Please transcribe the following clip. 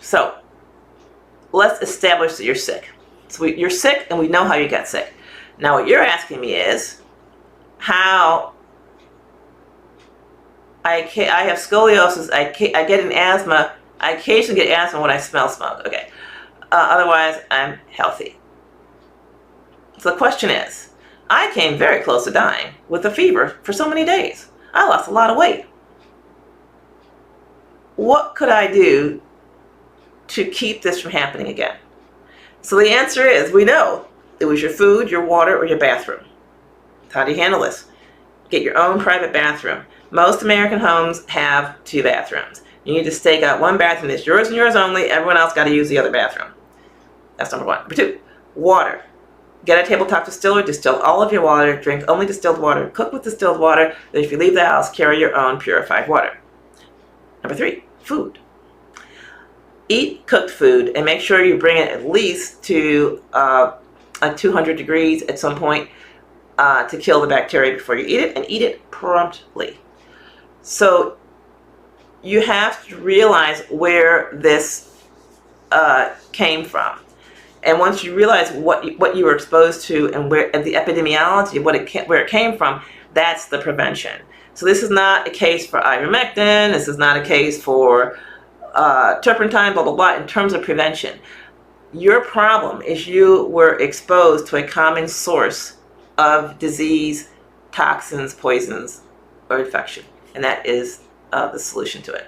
So let's establish that you're sick. So you're sick, and we know how you got sick. Now what you're asking me is how I have scoliosis, I get an asthma, I occasionally get asthma when I smell smoke. Okay. Otherwise, I'm healthy. So the question is, I came very close to dying with a fever for so many days. I lost a lot of weight. What could I do to keep this from happening again? So the answer is, we know it was your food, your water, or your bathroom. How do you handle this? Get your own private bathroom. Most American homes have 2 bathrooms. You need to stake out one bathroom that's yours and yours only. Everyone else got to use the other bathroom. That's number 1. Number 2, water. Get a tabletop distiller, distill all of your water, drink only distilled water, cook with distilled water, then if you leave the house, carry your own purified water. Number 3, food. Eat cooked food and make sure you bring it at least to 200 degrees at some point to kill the bacteria before you eat it, and eat it promptly. So you have to realize where this came from. And once you realize what you were exposed to and the epidemiology of where it came from, that's the prevention. So this is not a case for ivermectin. This is not a case for turpentine, blah, blah, blah, in terms of prevention. Your problem is you were exposed to a common source of disease, toxins, poisons, or infection. And that is the solution to it.